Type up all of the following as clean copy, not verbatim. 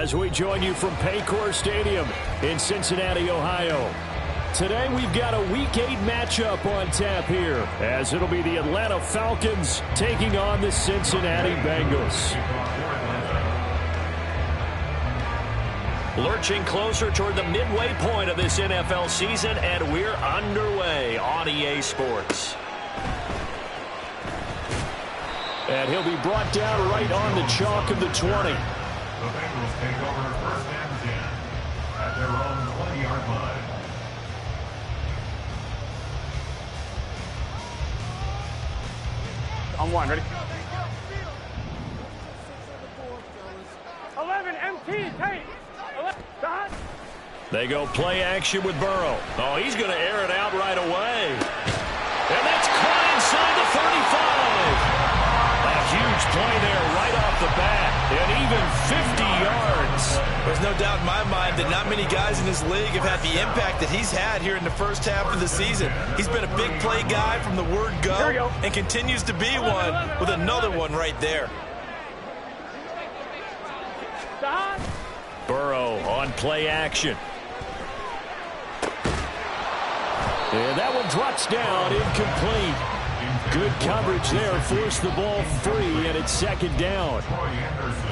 as we join you from Paycor Stadium in Cincinnati, Ohio. Today we've got a Week 8 matchup on tap here, as it'll be the Atlanta Falcons taking on the Cincinnati Bengals. Lurching closer toward the midway point of this NFL season, and we're underway on EA Sports. And he'll be brought down right on the chalk of the 20. The Bengals take over first and 10 at their own 20-yard line. On one, ready? 11, MT, Tate. 11, dot. They go play action with Burrow. Oh, he's going to air it out right away. And that's caught inside the 35. A huge play there right off the bat. And even 50 yards. There's no doubt in my mind that not many guys in this league have had the impact that he's had here in the first half of the season. He's been a big play guy from the word go and continues to be one with another one right there. Burrow on play action. And that one drops down, incomplete. Good coverage there, forced the ball free, and it's second down.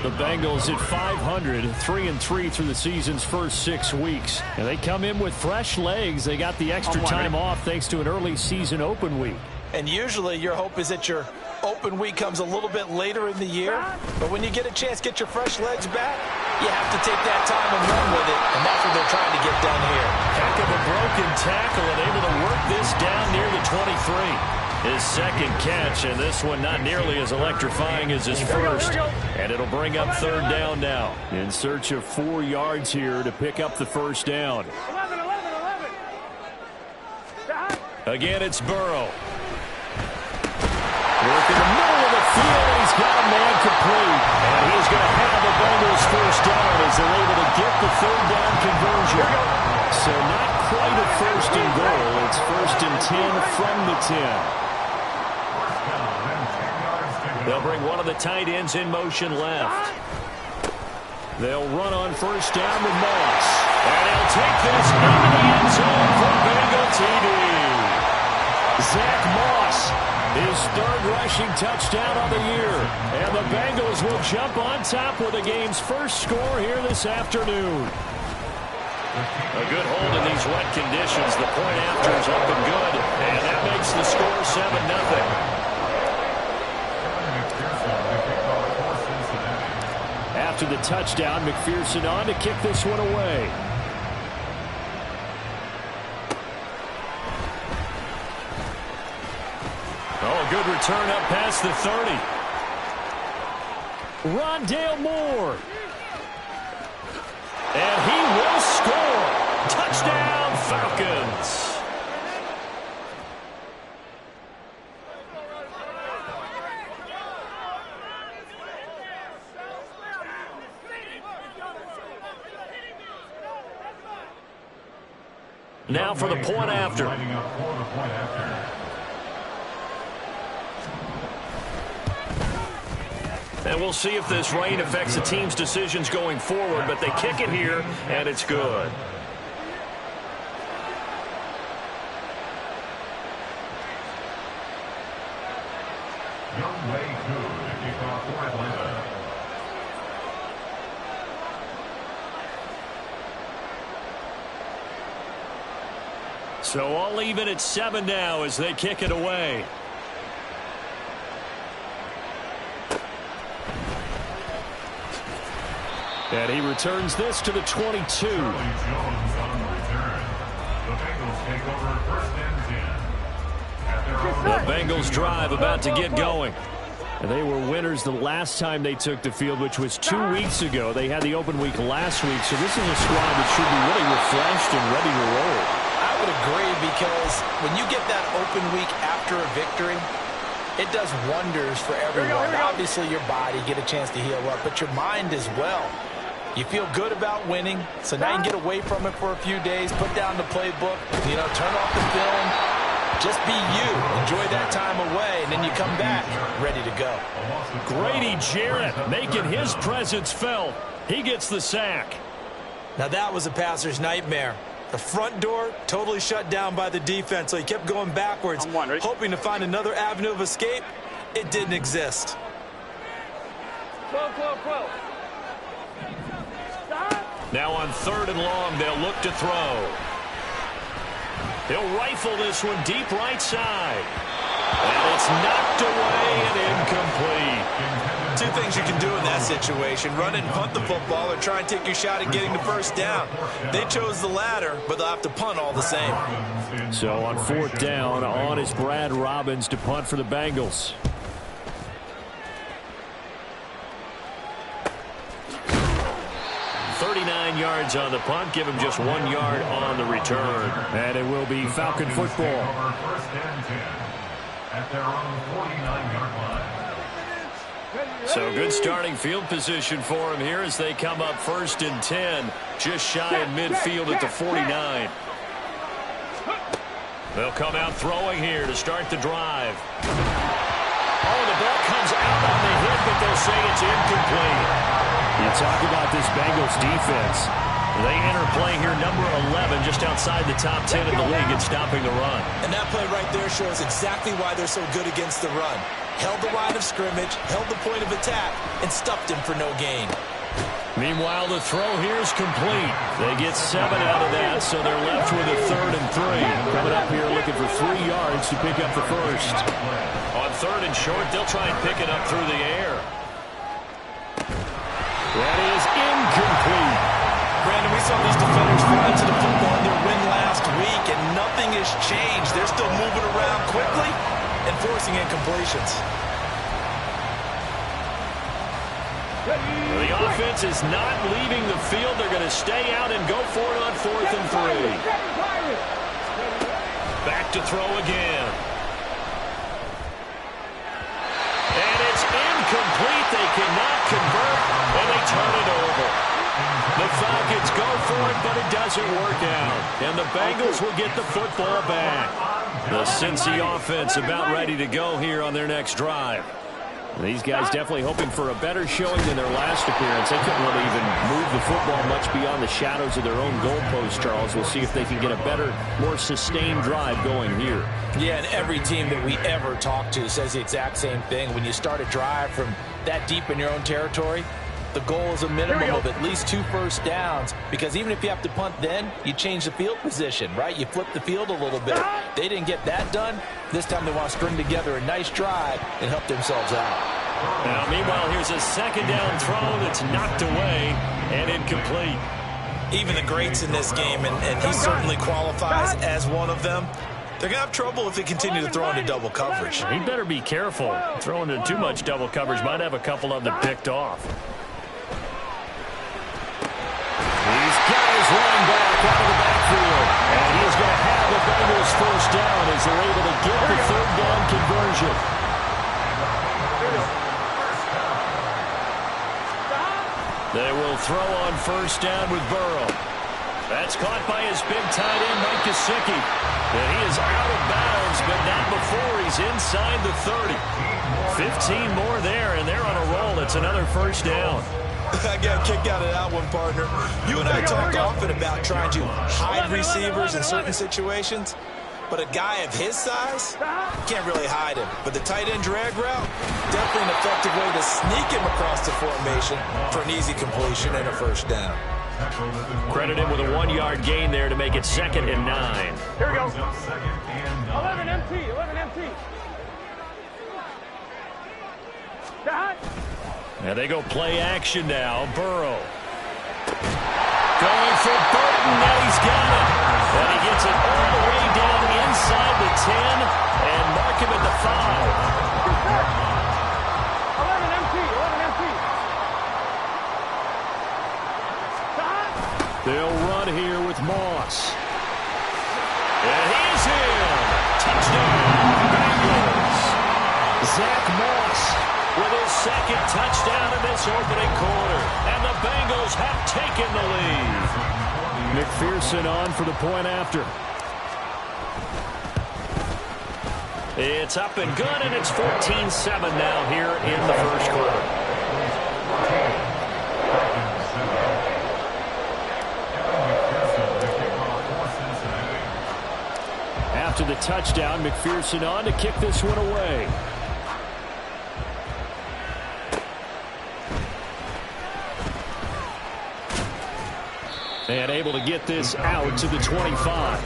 The Bengals at 500, 3-3 through the season's first 6 weeks. And they come in with fresh legs. They got the extra time off thanks to an early season open week. And usually your hope is that your open week comes a little bit later in the year. But when you get a chance to get your fresh legs back, you have to take that time and run with it. And that's what they're trying to get done here. Heck of a broken tackle and able to work this down near the 23. His second catch, and this one not nearly as electrifying as his first. And it'll bring up third down now. In search of 4 yards here to pick up the first down. 11. Again, it's Burrow. Work in the middle of the field, and he's got a man complete. And he's going to have the Bengals first down as they're able to get the third down conversion. So not quite a first and goal. It's first and 10 from the 10. They'll bring one of the tight ends in motion left. They'll run on first down with Moss. And he'll take this into the end zone for Bengal TD. Zach Moss, his third rushing touchdown of the year. And the Bengals will jump on top with the game's first score here this afternoon. A good hold in these wet conditions. The point after is up and good. And that makes the score 7-0. After the touchdown, McPherson on to kick this one away. Oh, good return up past the 30. Rondale Moore. And he will score. Touchdown, Falcons. Now for the point after. And we'll see if this rain affects the team's decisions going forward, but they kick it here, and it's good. So all even at 7 now as they kick it away. And he returns this to the 22. The Bengals drive about to get going. And they were winners the last time they took the field, which was 2 weeks ago. They had the open week last week, so this is a squad that should be really refreshed and ready to roll. I would agree, because when you get that open week after a victory, it does wonders for everyone. Obviously, your body, get a chance to heal up, but your mind as well. You feel good about winning, so now you can get away from it for a few days, put down the playbook, turn off the film, just be you. Enjoy that time away, and then you come back ready to go. Grady Jarrett making his presence felt He gets the sack. Now that was a passer's nightmare. The front door totally shut down by the defense, so he kept going backwards, hoping to find another avenue of escape. It didn't exist. 12. Now on 3rd and long, they'll look to throw. He'll rifle this one deep right side. And it's knocked away and incomplete. Two things you can do in that situation: run and punt the football, or try and take your shot at getting the first down. They chose the latter, but they'll have to punt all the same. So on 4th down, on is Brad Robbins to punt for the Bengals. Yards on the punt, give him just 1 yard on the return. And it will be Falcon football. First and 10 at their own 49-yard line. So good starting field position for him here as they come up 1st and 10, just shy of midfield at the 49. They'll come out throwing here to start the drive. Oh, the ball comes out on the hit, but they'll say it's incomplete. You talk about this Bengals defense. They enter play here number 11, just outside the top 10 in the league in stopping the run. And that play right there shows exactly why they're so good against the run. Held the line of scrimmage, held the point of attack, and stuffed him for no gain. Meanwhile, the throw here is complete. They get 7 out of that, so they're left with a 3rd and 3. Coming up here looking for 3 yards to pick up the first. On 3rd and short, they'll try and pick it up through the air. That is incomplete. Brandon, we saw these defenders fly to the football in their win last week, and nothing has changed. They're still moving around quickly and forcing incompletions. The offense is not leaving the field. They're going to stay out and go for it on 4th and 3. Back to throw again. And it's incomplete. They cannot convert, and they turn it over. The Falcons go for it, but it doesn't work out. And the Bengals will get the football back. The Cincy offense about ready to go here on their next drive. These guys definitely hoping for a better showing than their last appearance. They couldn't really even move the football much beyond the shadows of their own goalpost, Charles. We'll see if they can get a better, more sustained drive going here. Yeah, and every team that we ever talk to says the exact same thing. When you start a drive from that deep in your own territory, the goal is a minimum of at least 2 first downs, because even if you have to punt then, you change the field position, right? You flip the field a little bit. They didn't get that done. This time they want to string together a nice drive and help themselves out. Now, meanwhile, here's a 2nd down throw that's knocked away and incomplete. Even the greats in this game, and he certainly qualifies as one of them, they're going to have trouble if they continue to throw into double coverage. He better be careful. Throwing into too much double coverage might have a couple of them picked off. These guys running back out of the backfield. And he's going to have the Bengals first down as they're able to get the 3rd down conversion. They will throw on 1st down with Burrow. That's caught by his big tight end, Mike Gesicki. And he is out of bounds, but not before he's inside the 30. 15 more there, and they're on a roll. It's another 1st down. I got a kick out of that one, partner. You and I talk often about trying to hide receivers in certain situations, but a guy of his size, can't really hide him. But the tight end drag route, definitely an effective way to sneak him across the formation for an easy completion and a 1st down. Credit him with a 1-yard gain there to make it 2nd and 9. Here we go. 11 MT, 11 MT. And they go play action now. Burrow. Going for Burton, and he's got it. And he gets it all the way down inside the 10 and mark him at the 11 MT, 11 MT. They'll run here with Moss. And he's in. Touchdown, Bengals. Zach Moss with his 2nd touchdown in this opening quarter. And the Bengals have taken the lead. McPherson on for the point after. It's up and good, and it's 14-7 now here in the 1st quarter. after the touchdown. McPherson on to kick this one away. And able to get this out to the 25.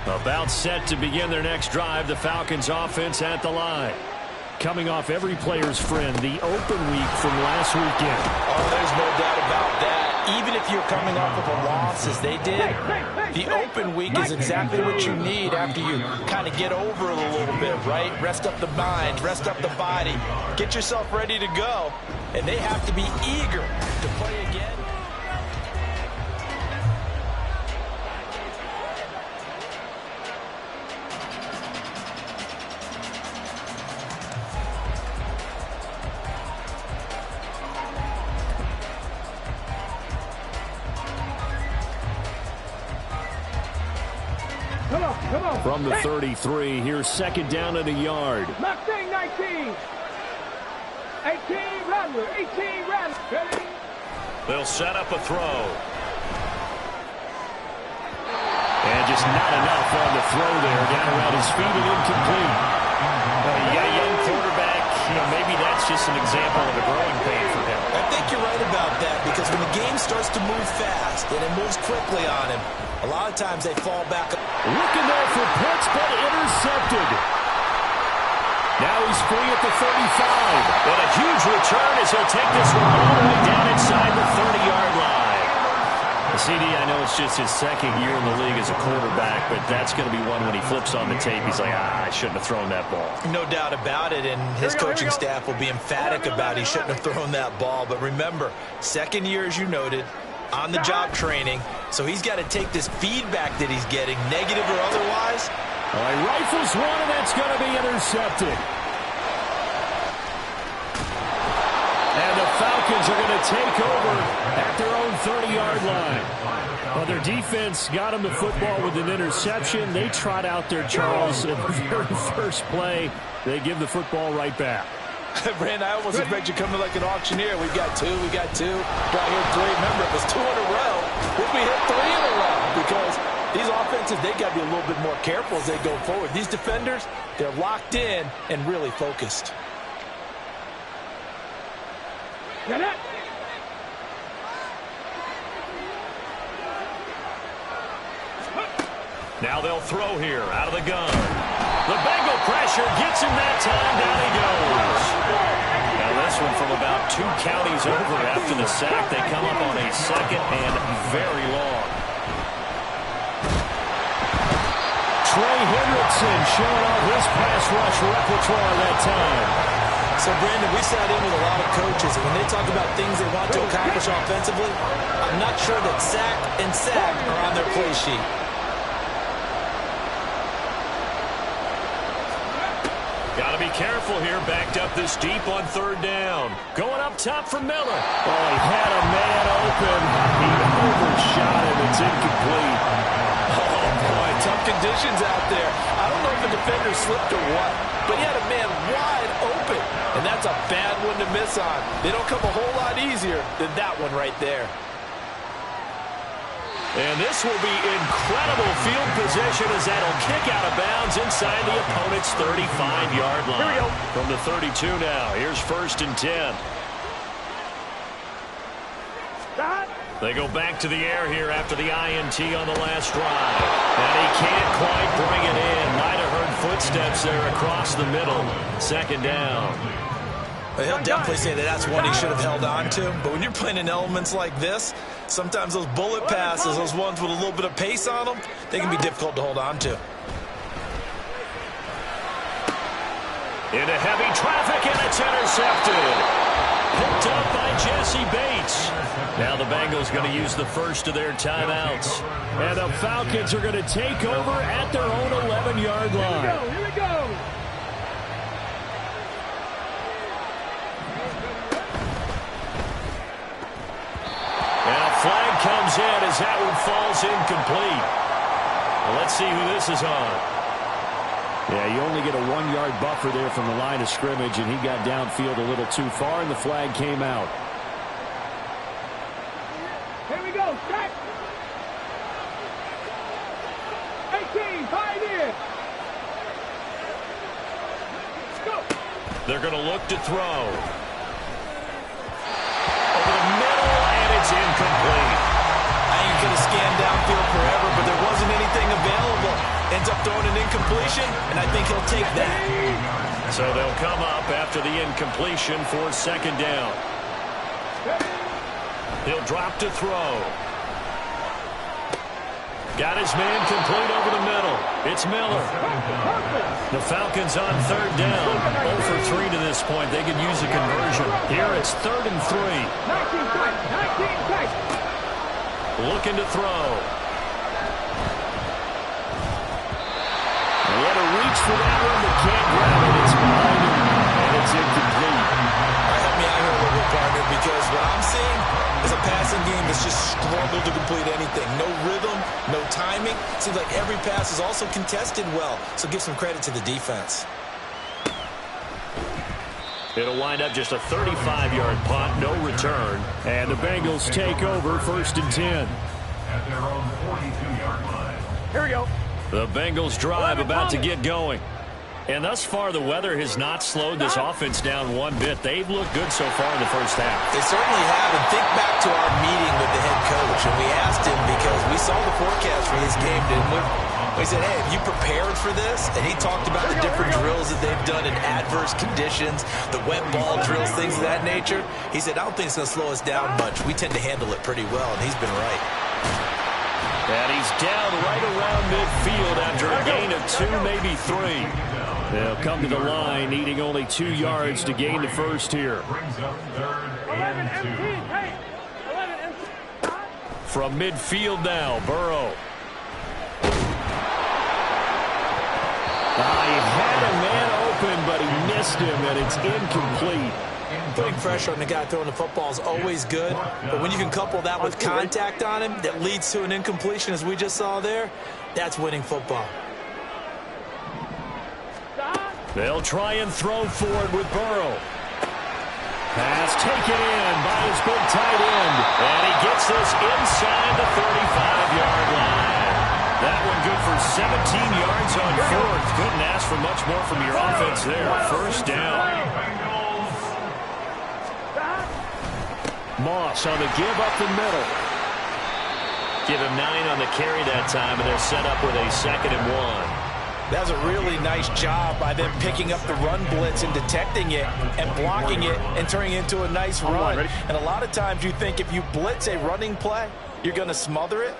About set to begin their next drive. The Falcons offense at the line. Coming off every player's friend, the open week from last weekend. Oh, there's no doubt about that. Even if you're coming off of a loss as they did, the open week is exactly what you need after you kind of get over it a little bit, right? Rest up the mind, rest up the body, get yourself ready to go. And they have to be eager to play again. From the 33, here's second down and a yard. 19, 19. 18, Rattler. 18, Rattler. They'll set up a throw. And just not enough on the throw there. Down around his feet and incomplete. You got a young quarterback. Maybe that's just an example of a growing pain for him. I think you're right about that, because when the game starts to move fast and it moves quickly on him, a lot of times they fall back. Looking there for Pitts, but intercepted. Now he's free at the 35. And a huge return as he'll take this one all the way down inside the 30-yard line. The CD, I know it's just his second year in the league as a quarterback, but that's going to be one when he flips on the tape, he's like, I shouldn't have thrown that ball. No doubt about it, and his coaching staff will be emphatic about he shouldn't have thrown that ball. But remember, second year, as you noted, on-the-job training, so he's got to take this feedback that he's getting, negative or otherwise. All right, rifles one, and that's going to be intercepted. And the Falcons are going to take over at their own 30-yard line. Well, their defense got them the football with an interception. They trot out there, Charles, at the very first play. They give the football right back. Brand, I almost expect you coming like an auctioneer. We've got two, we got two, got here three. Remember, it was 2 in a row. If we hit 3 in a row, because these offenses, they got to be a little bit more careful as they go forward. These defenders, they're locked in and really focused. Get it. Now they'll throw here out of the gun. The Bengal pressure gets him that time. Down he goes. Now this one from about 2 counties over after the sack. They come up on a second and very long. Trey Hendrickson showing off his pass rush repertoire that time. So, Brandon, we sat in with a lot of coaches, and when they talk about things they want to accomplish offensively, I'm not sure that sack and sack are on their play sheet. Got to be careful here, backed up this deep on 3rd down. Going up top for Miller. Oh, he had a man open. He overshot him. It's incomplete. Oh, boy, tough conditions out there. I don't know if the defender slipped or what, but he had a man wide open, and that's a bad one to miss on. They don't come a whole lot easier than that one right there. And this will be incredible field position as that'll kick out of bounds inside the opponent's 35-yard line. From the 32 now, here's 1st and 10. They go back to the air here after the INT on the last drive. And he can't quite bring it in. Might have heard footsteps there across the middle. 2nd down. He'll definitely say that that's one he should have held on to. But when you're playing in elements like this, sometimes those bullet passes, those ones with a little bit of pace on them, they can be difficult to hold on to. Into heavy traffic, and it's intercepted. Picked up by Jesse Bates. Now the Bengals going to use the first of their timeouts. And the Falcons are going to take over at their own 11-yard line. Here we go. And a flag comes in as that one falls incomplete. Well, let's see who this is on. Yeah, you only get a 1-yard buffer there from the line of scrimmage, and he got downfield a little too far, and the flag came out. Here we go, set. 18, tied in. Let's go. They're going to look to throw. Over the middle, and it's incomplete. I think he could have scanned downfield forever, but there wasn't anything available. Ends up throwing an incompletion, and I think he'll take that. So they'll come up after the incompletion for second down. He'll drop to throw. Got his man complete over the middle. It's Miller. The Falcons on third down. 0 for 3 to this point. They could use a conversion. Here it's 3rd and 3. 19 tight, 19 tight. Looking to throw. He had to reach for that one, but can't grab it. It's behind him, and it's incomplete. Help me out here a little bit, partner, because what I'm seeing is a passing game that's just struggled to complete anything. No rhythm, no timing. Seems like every pass is also contested well, so give some credit to the defense. It'll wind up just a 35-yard punt, no return. And the Bengals take over 1st and 10. At their own 42-yard line. Here we go. The Bengals drive about to get going. And thus far, the weather has not slowed this offense down one bit. They've looked good so far in the first half. They certainly have. And think back to our meeting with the head coach. And we asked him because we saw the forecast for this game, didn't we? We said, hey, have you prepared for this? And he talked about the different drills that they've done in adverse conditions, the wet ball drills, things of that nature. He said, I don't think it's going to slow us down much. We tend to handle it pretty well, and he's been right. And he's down right around midfield after a gain of 2, maybe 3. They'll come to the line, needing only 2 yards to gain the first here. Brings up 3rd 11 and 2. empty, hey. 11 empty. From midfield now, Burrow. He had a man open, but he missed him, and it's incomplete. Putting pressure on the guy throwing the football is always good, but when you can couple that with contact on him that leads to an incompletion, as we just saw there, that's winning football. They'll try and throw forward with Burrow. Pass taken in by his big tight end, and he gets this inside the 35-yard line. That one good for 17 yards on 4th. Couldn't ask for much more from your offense there. First down. Moss on the give up the middle. Give him 9 on the carry that time, and they're set up with a 2nd and 1. That's a really nice job by them picking up the run blitz and detecting it and blocking it and turning it into a nice run. And a lot of times you think if you blitz a running play, you're going to smother it.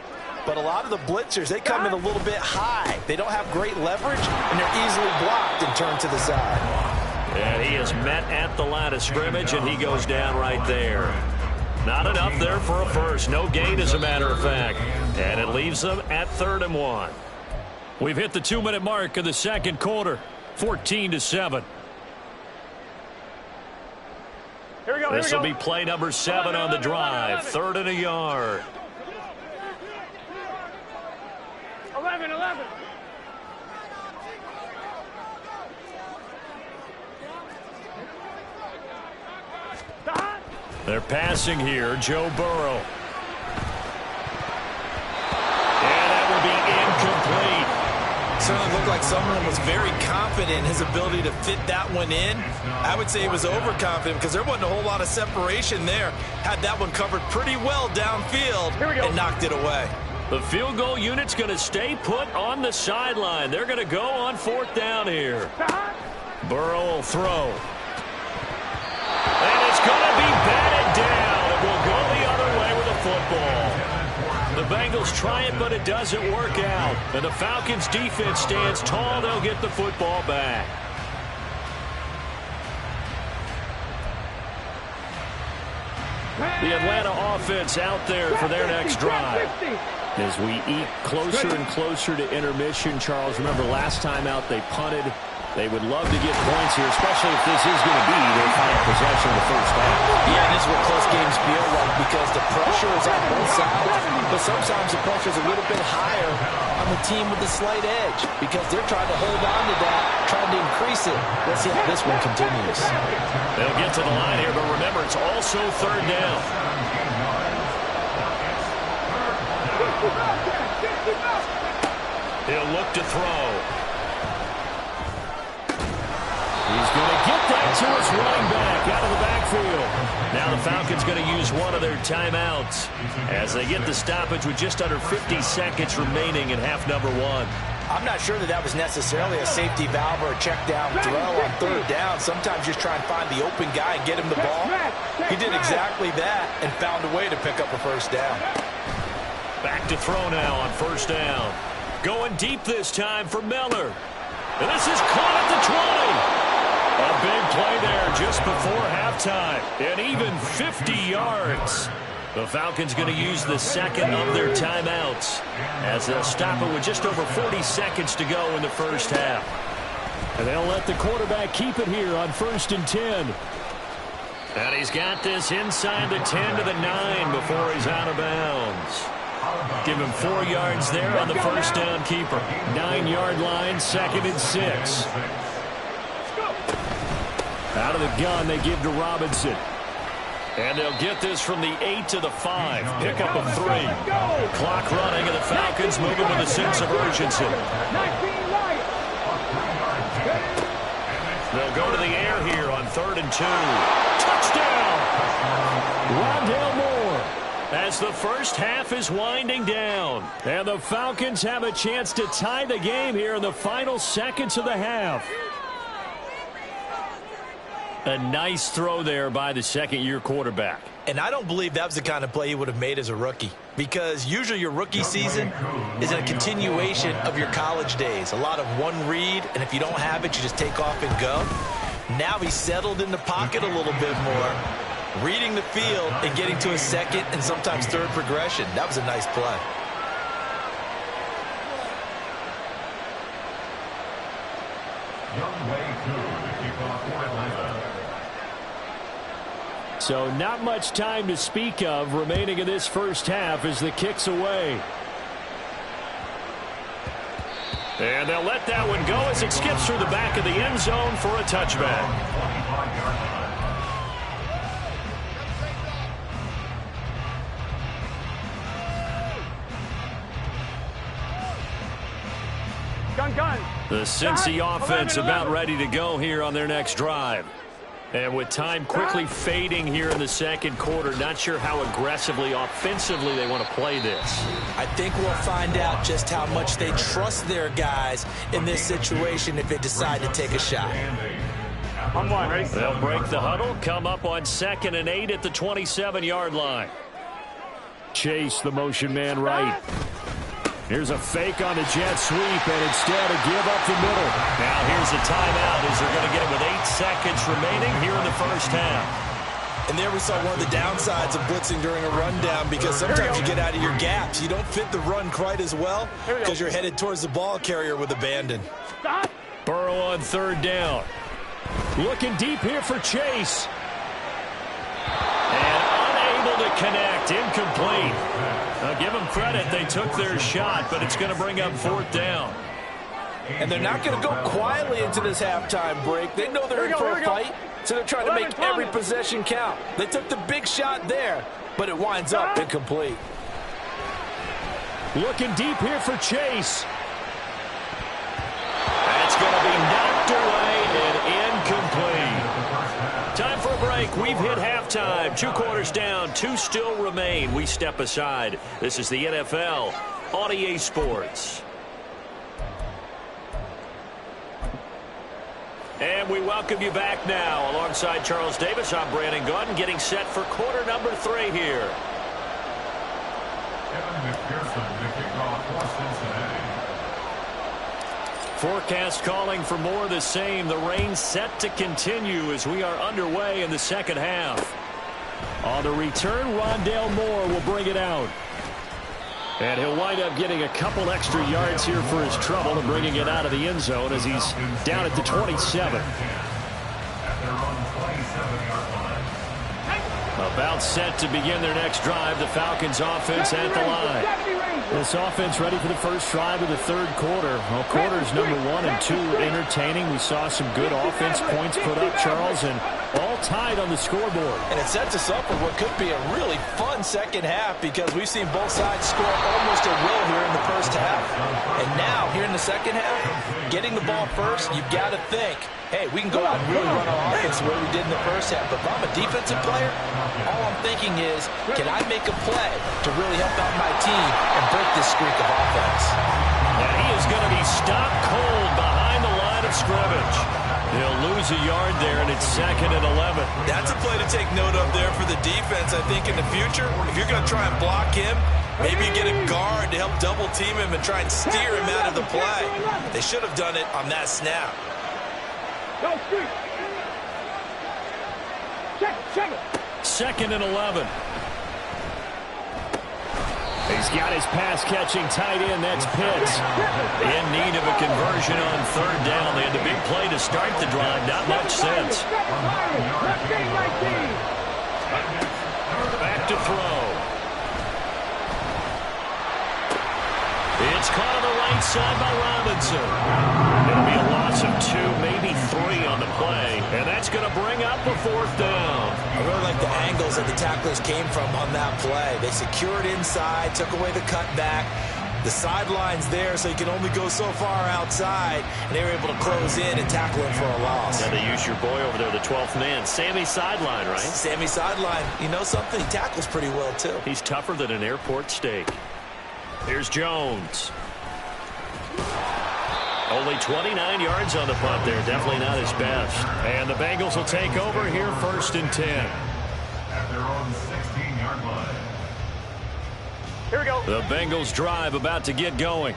But a lot of the blitzers, they come in a little bit high. They don't have great leverage, and they're easily blocked and turned to the side. And he is met at the line of scrimmage, and he goes down right there. Not enough there for a first. No gain, as a matter of fact. And it leaves them at 3rd and 1. We've hit the 2-minute mark of the second quarter. 14-7. Here we go. This will be play number 7 on the drive. 3rd and a yard. 11. They're passing here. Joe Burrow. And that will be incomplete. Certainly looked like someone was very confident in his ability to fit that one in. I would say he was overconfident because there wasn't a whole lot of separation there. Had that one covered pretty well downfield and knocked it away. The field goal unit's going to stay put on the sideline. They're going to go on 4th down here. Burrow will throw. And it's going to be batted down. It will go the other way with the football. The Bengals try it, but it doesn't work out. And the Falcons' defense stands tall. They'll get the football back. The Atlanta offense out there for their next drive. As we eat closer and closer to intermission, Charles, remember last time out they punted. They would love to get points here, especially if this is going to be their final possession of the first half. Yeah, and this is what close games feel like because the pressure is on both sides, but sometimes the pressure is a little bit higher on on the team with the slight edge because they're trying to hold on to that, trying to increase it. Let's see how this one continues. They'll get to the line here, but remember, it's also third down. He'll look to throw. He's going to get that to his running back out of the backfield. Now the Falcons going to use one of their timeouts as they get the stoppage with just under 50 seconds remaining in half number one. I'm not sure that was necessarily a safety valve or a check down throw on third down. Sometimes just try and find the open guy and get him the ball. He did exactly that and found a way to pick up a first down. Back to throw now on first down. Going deep this time for Miller. And this is caught at the 20. A big play there just before halftime. And even 50 yards. The Falcons going to use the second of their timeouts as they'll stop it with just over 40 seconds to go in the first half. And they'll let the quarterback keep it here on 1st and 10. And he's got this inside the 10 to the 9 before he's out of bounds. Give him 4 yards there on the first down keeper. 9-yard line, 2nd and 6. Out of the gun, they give to Robinson. And they'll get this from the 8 to the 5. Pick up of 3. Clock running, and the Falcons moving with a sense of urgency. They'll go to the air here on 3rd and 2. Touchdown! Rondale Moore. As the first half is winding down. And the Falcons have a chance to tie the game here in the final seconds of the half. A nice throw there by the second-year quarterback. And I don't believe that was the kind of play he would have made as a rookie, because usually your rookie season is a continuation of your college days. A lot of one read, and if you don't have it, you just take off and go. Now he's settled in the pocket a little bit more, reading the field and getting to a second and sometimes third progression. That was a nice play. So not much time to speak of remaining in this first half as the kick's away. And they'll let that one go as it skips through the back of the end zone for a touchback. The Cincy offense about ready to go here on their next drive. And with time quickly fading here in the second quarter, not sure how aggressively, offensively they want to play this. I think we'll find out just how much they trust their guys in this situation if they decide to take a shot. They'll break the huddle, come up on 2nd and 8 at the 27-yard line. Chase, the motion man right. Here's a fake on the jet sweep, and instead a give up the middle. Now here's a timeout as they're going to get it with 8 seconds remaining here in the first half. And there we saw one of the downsides of blitzing during a rundown, because sometimes you get out of your gaps. You don't fit the run quite as well because you're headed towards the ball carrier with abandon. Burrow on 3rd down. Looking deep here for Chase. And unable to connect, incomplete. Now give them credit, they took their shot, but it's going to bring up 4th down. And they're not going to go quietly into this halftime break. They know they're in for a fight, so they're trying to make every possession count. They took the big shot there, but it winds up incomplete. Looking deep here for Chase. That's going to be knocked away and incomplete. Time for a break. We've hit halftime. 2 quarters down. 2 still remain. We step aside. This is the NFL on EA Sports. And we welcome you back now. Alongside Charles Davis, I'm Brandon Gaudin, getting set for quarter number 3 here. Forecast calling for more of the same. The rain set to continue as we are underway in the second half. On the return, Rondale Moore will bring it out. And he'll wind up getting a couple extra yards here for his trouble and bringing it out of the end zone as he's down at the 27. About set to begin their next drive. The Falcons offense at the line. This offense ready for the first drive of the third quarter. Well, quarters number 1 and 2 entertaining. We saw some good offense points put up, Charles, and all tied on the scoreboard. And it sets us up for what could be a really fun second half because we've seen both sides score almost at will here in the first half. And now, here in the second half, getting the ball first, you've got to think, hey, we can go out and really run our offense the way we did in the first half. But if I'm a defensive player, all I'm thinking is, can I make a play to really help out my team and break this streak of offense? And he is going to be stopped cold behind the line of scrimmage. He'll lose a yard there, and it's 2nd and 11. That's a play to take note of there for the defense, I think, in the future. If you're going to try and block him, maybe you get a guard to help double-team him and try and steer him out of the play. They should have done it on that snap. Check it. 2nd and 11. He's got his pass-catching tight end. That's Pitts. In need of a conversion on 3rd down. They had a big play to start the drive. Not much sense. Back to throw. It's caught on the right side by Robinson. It'll be a loss of 2, maybe 3 on the play. And that's going to bring up a 4th down. I really like the angles that the tacklers came from on that play. They secured inside, took away the cutback. The sideline's there, so you can only go so far outside. And they were able to close in and tackle him for a loss. And they use your boy over there, the 12th man. Sammy Sideline, right? Sammy Sideline. You know something? He tackles pretty well, too. He's tougher than an airport steak. Here's Jones. Only 29 yards on the punt there. Definitely not his best. And the Bengals will take over here 1st and 10. At their own 16-yard line. Here we go. The Bengals drive about to get going.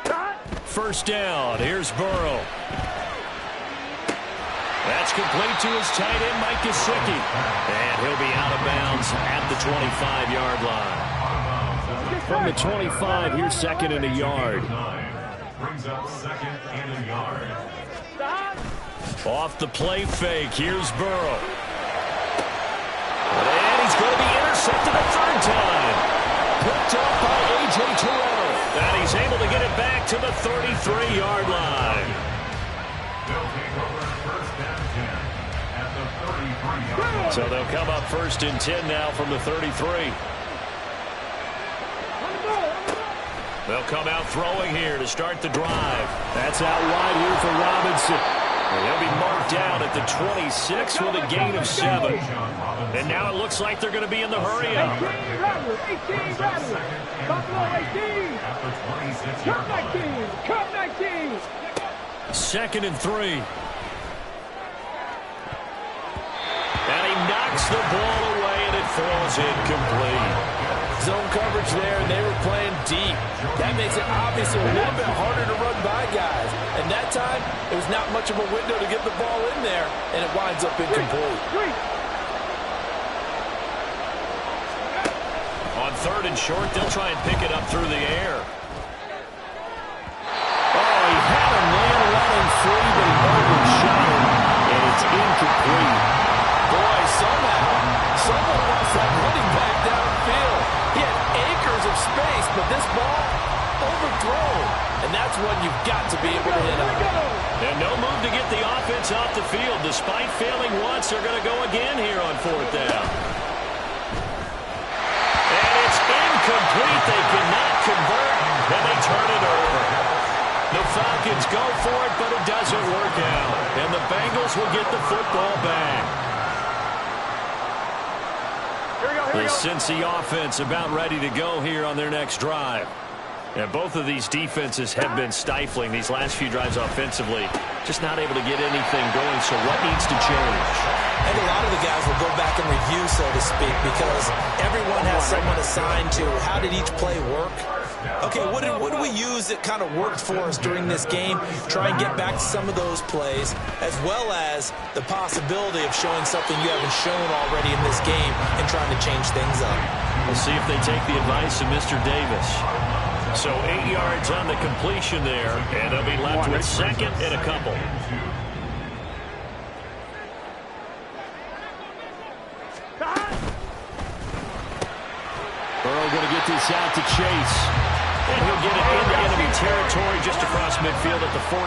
1st down. Here's Burrow. That's complete to his tight end, Mike Gesicki. And he'll be out of bounds at the 25-yard line. From the 25, here's 2nd and a yard. Brings up 2nd and a yard. Off the play fake, here's Burrow. And he's going to be intercepted a 3rd time. Picked up by A.J. Terrell. And he's able to get it back to the 33-yard line. They'll take over 1st and 10 at the 33-yard line. So they'll come up 1st and 10 now from the 33. They'll come out throwing here to start the drive. That's out wide here for Robinson. And he'll be marked down at the 26 with a gain of 7. And now it looks like they're going to be in the hurry-up. 2nd and 3. And he knocks the ball away, and it falls incomplete. Zone coverage there, and they were playing deep. That makes it obviously a little bit harder to run by guys. And that time, it was not much of a window to get the ball in there, and it winds up incomplete. On 3rd and short, they'll try and pick it up through the air. Oh, he had a man running free, but he overshot him, and it's incomplete. Boy, someone wants that running back downfield. He had acres of space, but this ball overthrown. And that's one you've got to be able to hit on. And no move to get the offense off the field. Despite failing once, they're going to go again here on 4th down. And it's incomplete. They cannot convert, and they turn it over. The Falcons go for it, but it doesn't work out. And the Bengals will get the football back. The Cincy offense about ready to go here on their next drive. And both of these defenses have been stifling these last few drives offensively. Just not able to get anything going, so what needs to change? I think a lot of the guys will go back and review, so to speak, because everyone has someone assigned to how did each play work. Okay, what did we use that kind of worked for us during this game? Try and get back to some of those plays, as well as the possibility of showing something you haven't shown already in this game and trying to change things up. We'll see if they take the advice of Mr. Davis. So 8 yards on the completion there, and they'll be left with 2nd and a couple. gets out to chase. And he'll get it into enemy territory just across midfield at the 49.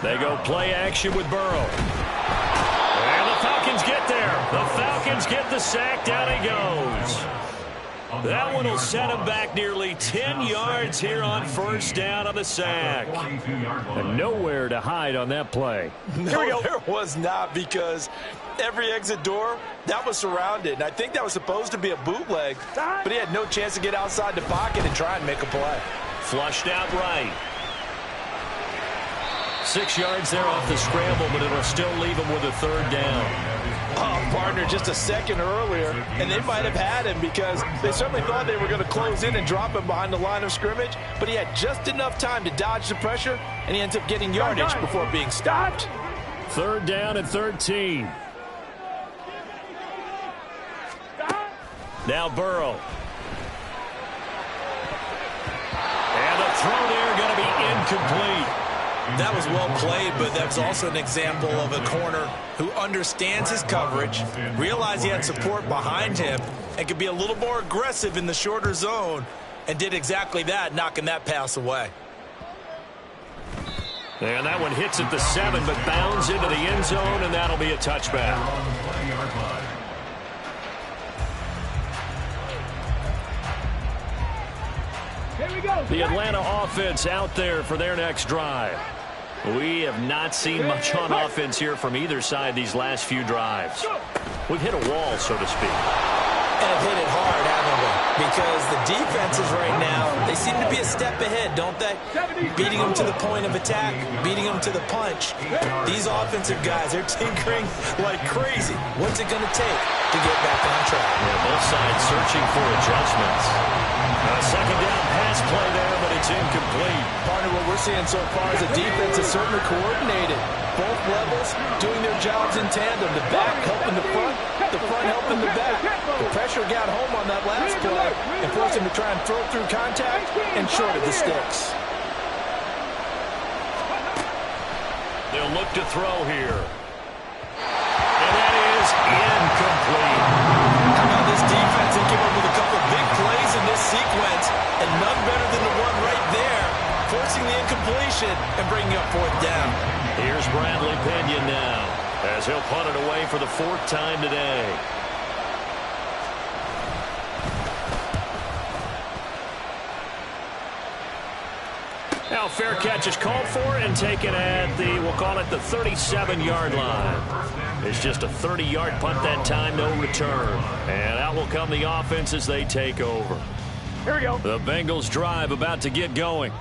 They go play action with Burrow. And the Falcons get there. The Falcons get the sack. Down he goes. That one will set him back nearly 10 yards here on first down on the sack. And nowhere to hide on that play. No, there was not, because every exit door, that was surrounded. And I think that was supposed to be a bootleg, but he had no chance to get outside the pocket and try and make a play. Flushed out right. 6 yards there off the scramble, but it'll still leave him with a third down. Oh, partner, just a second earlier, and they might have had him, because they certainly thought they were going to close in and drop him behind the line of scrimmage, but he had just enough time to dodge the pressure, and he ends up getting yardage before being stopped. Third down and 13. Now Burrow. And the throw there going to be incomplete. That was well played, but that's also an example of a corner who understands his coverage, realized he had support behind him, and could be a little more aggressive in the shorter zone, and did exactly that, knocking that pass away. And that one hits at the 7, but bounds into the end zone, and that'll be a touchback. The Atlanta offense out there for their next drive. We have not seen much on offense here from either side these last few drives. We've hit a wall, so to speak. And have hit it hard, haven't we? Because the defenses right now, they seem to be a step ahead, don't they? Beating them to the point of attack, beating them to the punch. These offensive guys, they're tinkering like crazy. What's it going to take to get back on track? Yeah, both sides searching for adjustments. A second down pass play there, but it's incomplete. Partner, what we're seeing so far is the defense is certainly coordinated. Both levels doing their jobs in tandem. The back helping the front helping the back. The pressure got home on that last play and forced him to try and throw through contact and shorted the sticks. They'll look to throw here. And that is incomplete. How about this defense? They came up with a couple big plays in this sequence, and none better than the one right there, forcing the incompletion and bringing up fourth down. Here's Bradley Pinion now, as he'll punt it away for the 4th time today. Now fair catch is called for and taken at the, we'll call it the 37-yard line. It's just a 30-yard punt that time, no return. And out will come the offense as they take over. Here we go. The Bengals drive about to get going.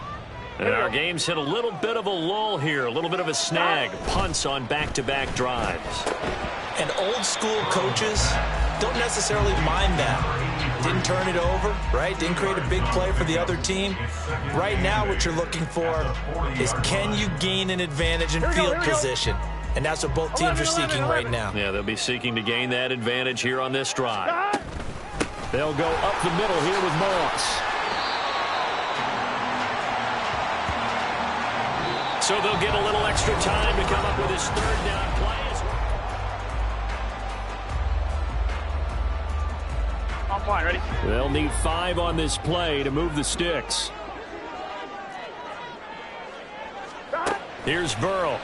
And our game's hit a little bit of a lull here, a little bit of a snag. Punts on back-to-back drives. And old-school coaches don't necessarily mind that. Didn't turn it over, right? Didn't create a big play for the other team. Right now what you're looking for is, can you gain an advantage in field position? And that's what both teams are seeking right now. Yeah, they'll be seeking to gain that advantage here on this drive. They'll go up the middle here with Moss. So they'll get a little extra time to come up with his 3rd down plays. I'm fine, ready? They'll need 5 on this play to move the sticks. Here's Burrow.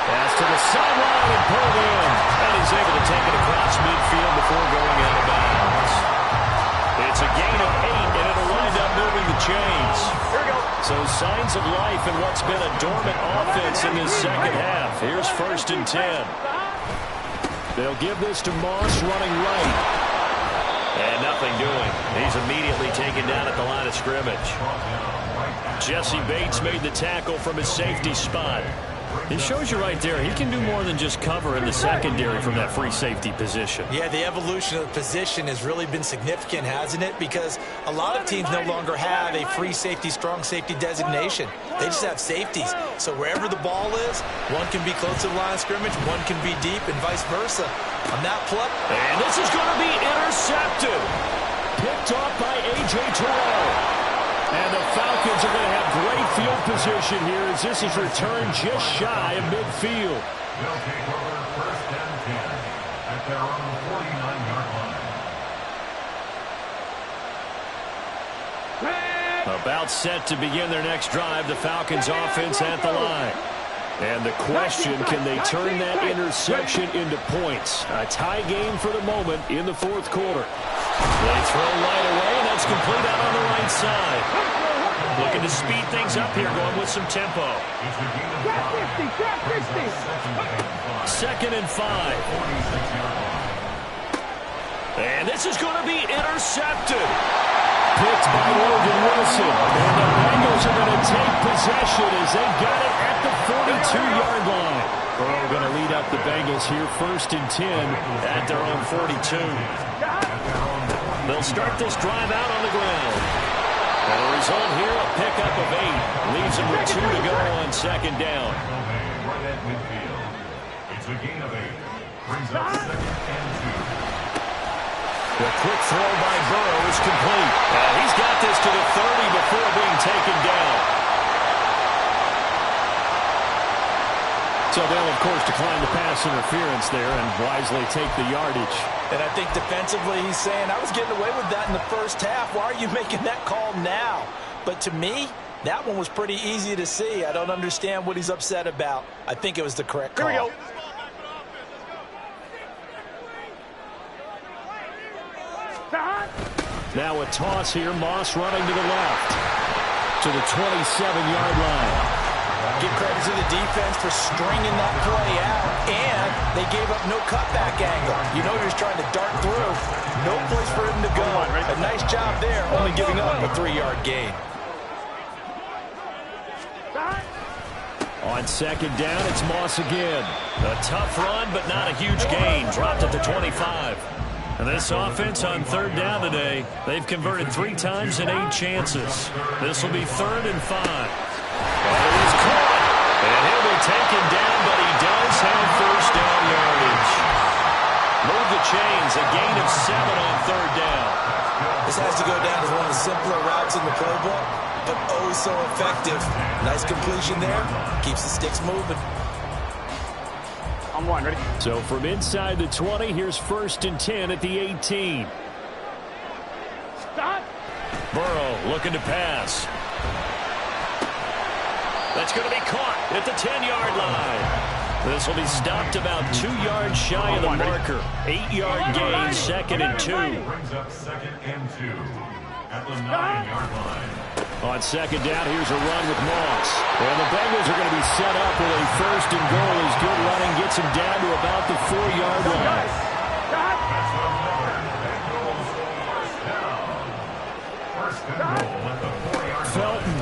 Pass to the sideline and pulled in. And he's able to take it across midfield before going out of bounds. It's a gain of 8, and it'll wind up moving the chains. Here we go. So signs of life in what's been a dormant offense in this second half. Here's 1st and 10. They'll give this to Moss running right. And nothing doing. He's immediately taken down at the line of scrimmage. Jesse Bates made the tackle from his safety spot. It shows you right there, he can do more than just cover in the secondary from that free safety position. Yeah, the evolution of the position has really been significant, hasn't it? Because a lot of teams no longer have a free safety, strong safety designation. They just have safeties. So wherever the ball is, one can be close to the line of scrimmage, one can be deep, and vice versa. On that play. And this is going to be intercepted. Picked off by A.J. Terrell. And the Falcons are going to have great field position here as this is returned just shy of midfield. They'll take over first and 10 at their own 49-yard line. About set to begin their next drive, the Falcons offense at the line. And the question, can they turn that interception into points? A tie game for the moment in the fourth quarter. They throw right away, and that's complete out on the right side. Looking to speed things up here, going with some tempo. Second and 5. And this is going to be intercepted. Picked by Logan Wilson. And the Bengals are going to take possession as they got it at the 42-yard line. Burrow going to lead up the Bengals here first and 10 at their own 42. They'll start this drive out on the ground. And the result here, a pickup of 8. Leaves them with 2 to go on second down. Right at midfield. It's a gain of 8. Brings up second and 2. The quick throw by Burrow is complete. He's got this to the 30 before being taken down. So they'll, of course, decline the pass interference there and wisely take the yardage. And I think defensively he's saying, I was getting away with that in the first half. Why are you making that call now? But to me, that one was pretty easy to see. I don't understand what he's upset about. I think it was the correct call. Here we go. Now a toss here. Moss running to the left to the 27-yard line. Give credit to the defense for stringing that play out, and they gave up no cutback angle. You know he was trying to dart through. No place for him to go. A nice job there, only giving up a 3-yard gain. On second down, it's Moss again. A tough run, but not a huge gain. Dropped at the 25. And this offense on third down today, they've converted 3 times in 8 chances. This will be third and 5. And he's caught. And he'll be taken down, but he does have first down yardage. Move the chains, a gain of 7 on third down. This has to go down as one of the simpler routes in the playbook, but oh so effective. Nice completion there. Keeps the sticks moving. I'm one, ready? So from inside the 20, here's first and 10 at the 18. Stop. Burrow looking to pass. That's going to be caught at the 10-yard line. This will be stopped about 2 yards shy of the marker. 8-yard gain, second and 2. Brings up second and 2 at the 9-yard line. On second down, here's a run with Moss. And the Bengals are going to be set up with a first and goal as good running gets him down to about the 4-yard line. That's another Bengals first down. First and goal at the 4-yard line. Felton.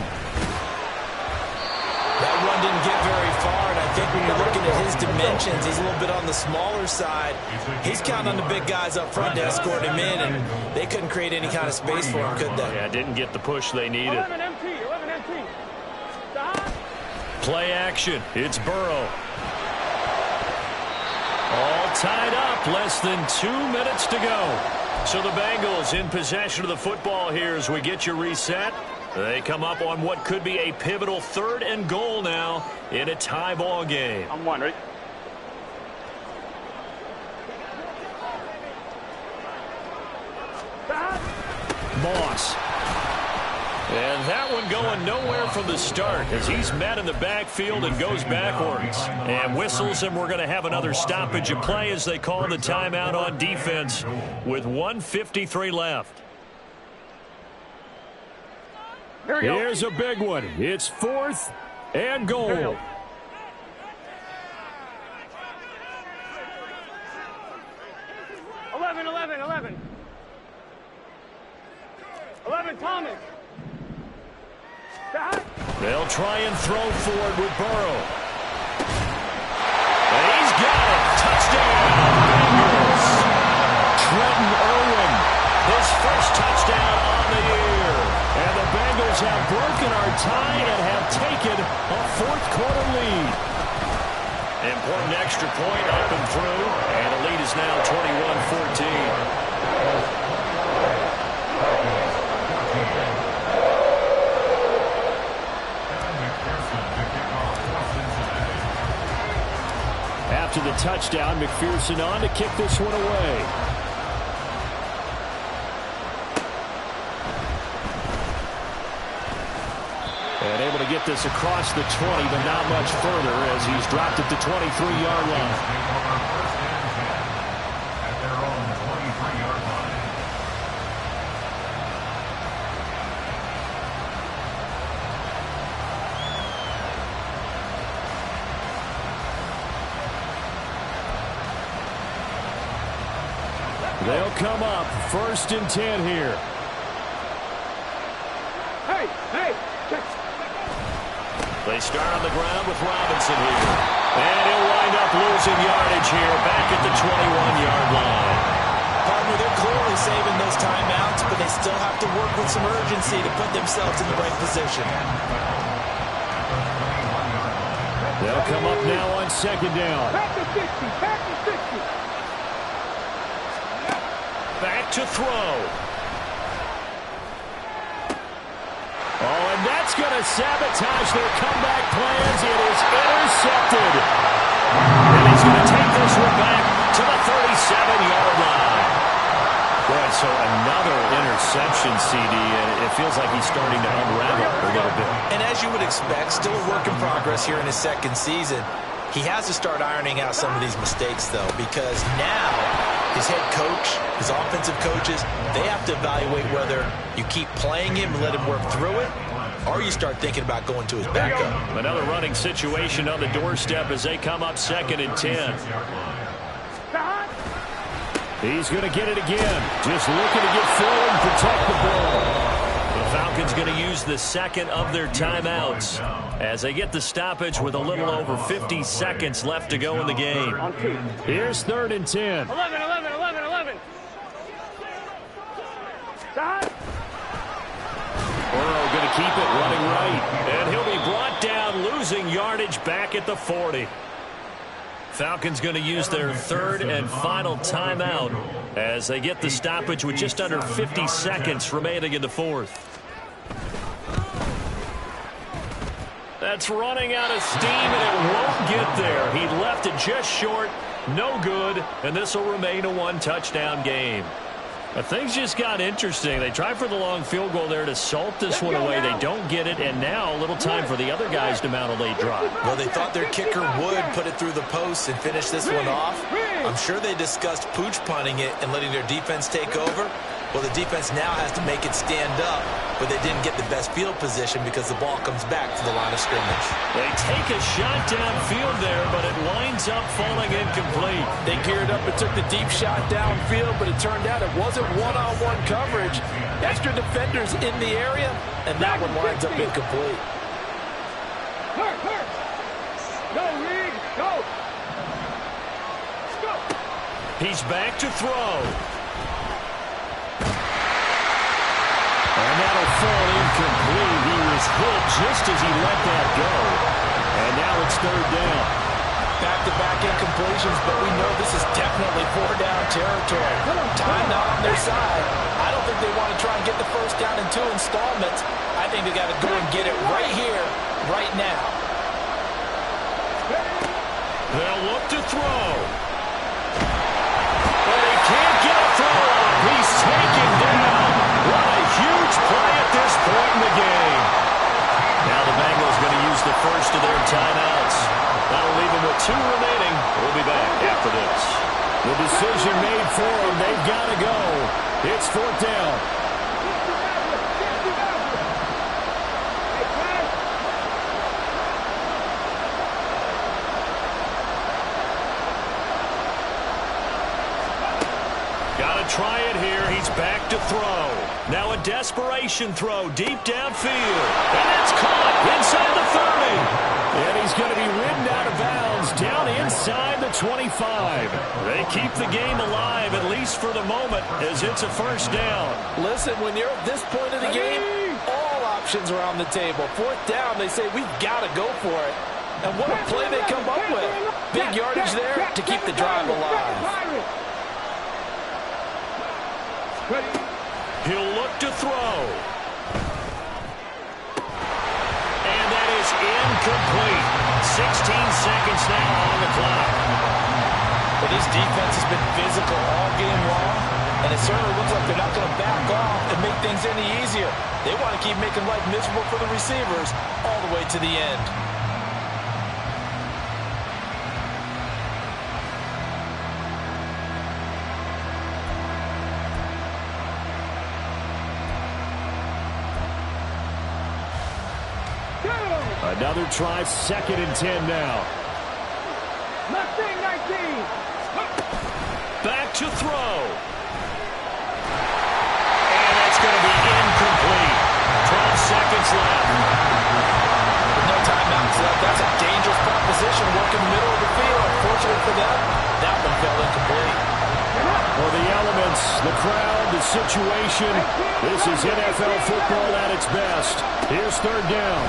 That run didn't get very far, and I think when you're looking at his dimensions, he's a little bit on the smaller side. He's counting on the big guys up front to escort him in, and they couldn't create any kind of space for him, could they? Yeah, didn't get the push they needed. 11 empty. Stop. Play action. It's Burrow. All tied up. Less than 2 minutes to go. So the Bengals in possession of the football here as we get you reset. They come up on what could be a pivotal third and goal now in a tie ball game. I'm one, ready? Moss. And that one going nowhere from the start as he's met in the backfield and goes backwards. And whistles, and we're going to have another stoppage of play as they call the timeout on defense with 1:53 left. Here's a big one. It's 4th and goal. Thomas. They'll try and throw forward with Burrow. And he's got it. Touchdown. Bengals. Trenton Irwin, his first touchdown on the year. And the Bengals have broken our tie and have taken a fourth-quarter lead. Important extra point up and through, and the lead is now 21-14. touchdown. McPherson on to kick this one away. And able to get this across the 20, but not much further as he's dropped it to 23-yard line. At their own 23-yard line. They'll come up 1st and 10 here. Hey, hey, check. They start on the ground with Robinson here. And he'll wind up losing yardage here back at the 21-yard line. Partner, they're clearly saving those timeouts, but they still have to work with some urgency to put themselves in the right position. They'll come up now on 2nd down. Back to 60, back to 60. Back to throw. Oh, and that's going to sabotage their comeback plans. It is intercepted. And he's going to take this one back to the 37-yard line. Boy, so another interception, CD, and it feels like he's starting to unravel a little bit. And as you would expect, still a work in progress here in his 2nd season. He has to start ironing out some of these mistakes, though, because now his head coach, his offensive coaches, they have to evaluate whether you keep playing him and let him work through it, or you start thinking about going to his backup. Another running situation on the doorstep as they come up 2nd and 10. He's going to get it again. Just looking to get forward and protect the ball. The Falcons going to use the 2nd of their timeouts as they get the stoppage with a little over 50 seconds left to go in the game. Here's 3rd and 10. 11, 11, 11, 11. Burrow going to keep it running right. And he'll be brought down, losing yardage back at the 40. Falcons going to use their 3rd and final timeout as they get the stoppage with just under 50 seconds remaining in the 4th. That's running out of steam, and it won't get there. He left it just short. No good, and this will remain a 1-touchdown game. But things just got interesting. They tried for the long field goal there to salt this one away. They don't get it, and now a little time for the other guys to mount a late drive. Well, they thought their kicker would put it through the post and finish this one off. I'm sure they discussed pooch punting it and letting their defense take over. Well, the defense now has to make it stand up, but they didn't get the best field position because the ball comes back to the line of scrimmage. They take a shot downfield there, but it winds up falling incomplete. They geared up and took the deep shot downfield, but it turned out it wasn't one-on-one coverage. Extra defenders in the area, and that one winds up incomplete. Hurt, hurt. Go, Reed, go. Go. He's back to throw. And that'll fall incomplete. He was hit just as he let that go. And now it's 3rd down. Back-to-back incompletions, but we know this is definitely 4-down territory. Time not on their side. I don't think they want to try and get the 1st down in 2 installments. I think they got to go and get it right here, right now. They'll look to throw. But he can't get a throw off. He's taken down. What a huge play at this point in the game. Now the Bengals going to use the 1st of their timeouts. That'll leave them with 2 remaining. We'll be back after this. The decision made for them. They've got to go. It's 4th down. Got to try it here. He's back to throw. Now a desperation throw deep downfield. And it's caught inside the 30. And he's going to be ridden out of bounds down inside the 25. They keep the game alive, at least for the moment, as it's a 1st down. Listen, when you're at this point of the game, all options are on the table. 4th down, they say, we've got to go for it. And what a play they come up with. Big yardage there to keep the drive alive. He'll look to throw. And that is incomplete. 16 seconds now on the clock. But this defense has been physical all game long, and it certainly looks like they're not going to back off and make things any easier. They want to keep making life miserable for the receivers all the way to the end. Another try, 2nd and 10 now. Mustang 19. Back to throw. And that's going to be incomplete. 12 seconds left. With no timeouts left, that's a dangerous proposition. Work in the middle of the field. Unfortunately for them, that one fell incomplete. For the elements, the crowd, the situation, this is NFL football at its best. Here's 3rd down.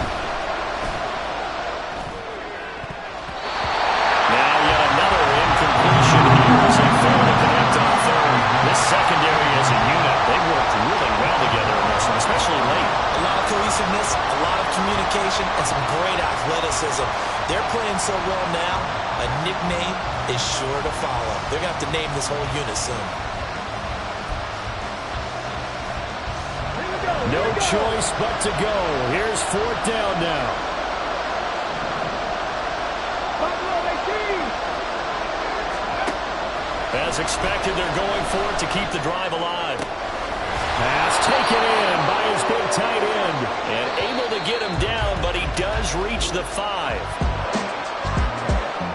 Now yet another incompletion here as they fail to connect on 3rd. This secondary as a unit, they worked really well together in this one, especially late. A lot of cohesiveness, a lot of communication, and some great athleticism. They're playing so well now, a nickname is sure to follow. They're going to have to name this whole unit soon. No choice but to go. Here's 4th down now. As expected, they're going for it to keep the drive alive. Pass taken in by his big tight end. And able to get him down, but he does reach the 5.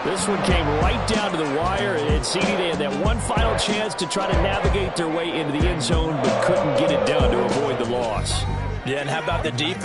This one came right down to the wire, and CD, they had that one final chance to try to navigate their way into the end zone, but couldn't get it done to avoid the loss. Yeah, and how about the defense?